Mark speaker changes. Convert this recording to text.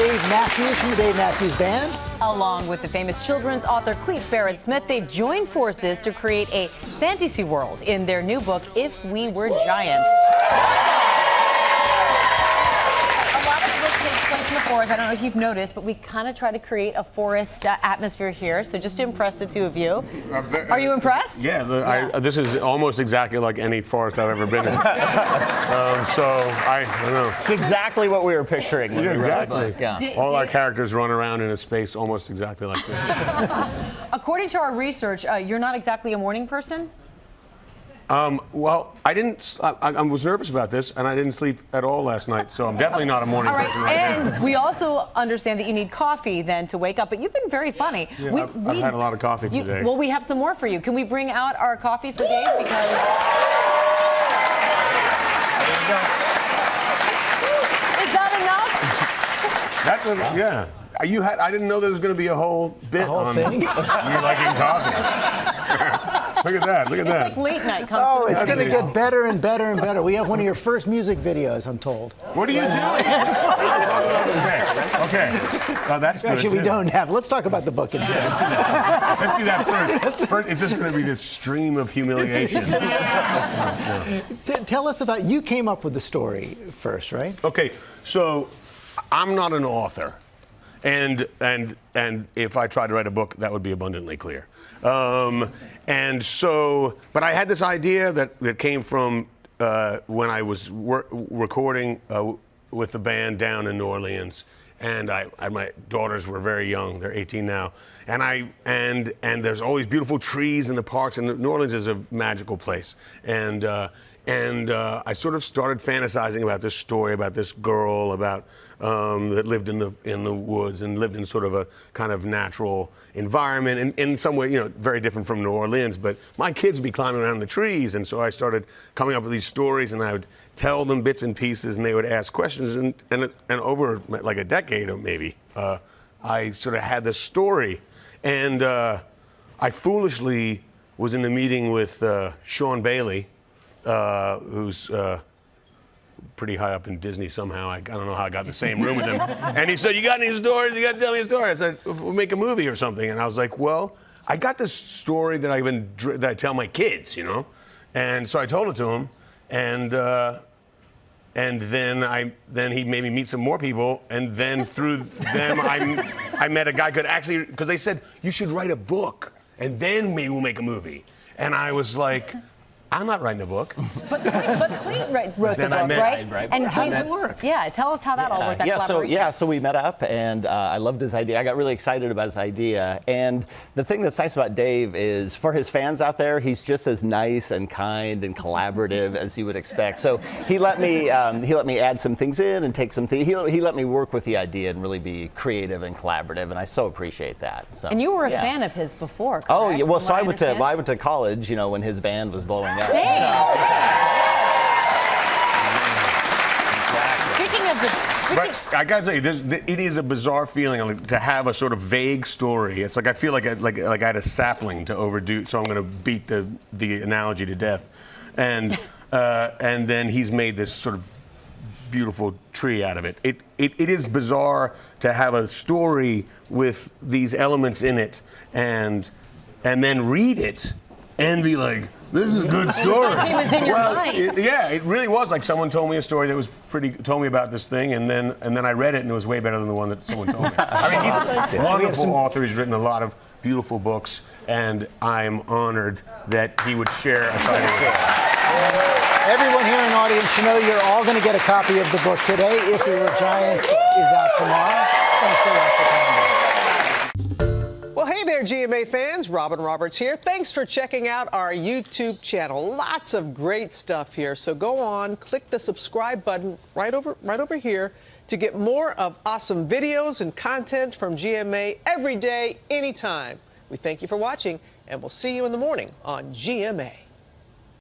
Speaker 1: Dave Matthews from the Dave Matthews Band.
Speaker 2: Along with the famous children's author Clete Barrett Smith, they've joined forces to create a fantasy world in their new book, If We Were Giants. A lot of the book takes place in the forest. I don't know if you've noticed, but we kind of try to create a forest atmosphere here. So just to impress the two of you. Are you impressed?
Speaker 3: Yeah, this is almost exactly like any forest I've ever been in. So I don't know.
Speaker 4: It's exactly what we were picturing.
Speaker 3: Yeah, exactly.
Speaker 4: Yeah.
Speaker 3: All our characters run around in a space almost exactly like this.
Speaker 2: According to our research, you're not exactly a morning person?
Speaker 3: Well, I was nervous about this, and I didn't sleep at all last night, so I'm definitely not a morning person right now.
Speaker 2: And we also understand that you need coffee then to wake up, but you've been very funny.
Speaker 3: Yeah, I've had a lot of coffee today.
Speaker 2: Well, we have some more for you. Can we bring out our coffee for Dave? Because... Is that enough?
Speaker 3: Yeah. I didn't know there was going to be a whole bit on
Speaker 1: thing?
Speaker 3: you liking coffee. Look at that. Look at that.
Speaker 2: It's like late night comes
Speaker 1: Oh,
Speaker 2: to
Speaker 1: it's going to get better and better and better. We have one of your first music videos, I'm told.
Speaker 3: What are you doing? Okay. That's good.
Speaker 1: Actually, we don't have. Let's talk about the book instead.
Speaker 3: Let's do that first. First, it's just going to be this stream of humiliation.
Speaker 1: Tell us about, you came up with the story first, right?
Speaker 3: Okay, so I'm not an author. And if I tried to write a book, that would be abundantly clear. And so, but I had this idea that came from when I was recording with the band down in New Orleans, and my daughters were very young; they're 18 now, and there's all these beautiful trees in the parks, and New Orleans is a magical place, and I sort of started fantasizing about this story about this girl that lived in the woods and lived in sort of a kind of natural environment, and in some way, very different from New Orleans. But my kids would be climbing around the trees, and so I started coming up with these stories, and I would tell them bits and pieces, and they would ask questions, and over like a decade or maybe, I sort of had this story, and I foolishly was in a meeting with Sean Bailey, who's pretty high up in Disney somehow. I don't know how I got in the same room with him. And he said, "You got any stories? You got to tell me a story." I said, "We'll make a movie or something." And I was like, "Well, I got this story that I tell my kids, And so I told it to him, and then he made me meet some more people, and then through them I met a guy because they said you should write a book, and then maybe we'll make a movie. And I was like, I'm not writing a book. But
Speaker 2: Clete wrote the book, right?
Speaker 1: And how does it work?
Speaker 2: Yeah, tell us how that all worked, that collaboration.
Speaker 4: So we met up, and I loved his idea. I got really excited about his idea. And the thing that's nice about Dave is, for his fans out there, he's just as nice and kind and collaborative as you would expect. So he let me add some things in and take some things. He let me work with the idea and really be creative and collaborative, and I so appreciate that. So,
Speaker 2: and you were a fan of his before, correct?
Speaker 4: Oh, yeah. Well, so I went to college, when his band was blowing up.
Speaker 2: Speaking of
Speaker 3: But I gotta tell you, it is a bizarre feeling to have a sort of vague story. It's like I feel like I had a sapling to overdo, so I'm going to beat the analogy to death, and then he's made this sort of beautiful tree out of it. It is bizarre to have a story with these elements in it, and then read it and be like, this is a good story.
Speaker 2: It was in your mind.
Speaker 3: It really was like someone told me a story that was told me about this thing, and then I read it, and it was way better than the one that someone told me. I mean, he's a wonderful author. He's written a lot of beautiful books, and I'm honored that he would share a title with us.
Speaker 1: Everyone here in the audience should know you're all going to get a copy of the book today. If We Were Giants is out tomorrow. Thanks a lot for coming.
Speaker 5: Well, hey there, GMA fans. Robin Roberts here. Thanks for checking out our YouTube channel. Lots of great stuff here. So go on, click the subscribe button right over here to get more of awesome videos and content from GMA every day, anytime. We thank you for watching, and we'll see you in the morning on GMA.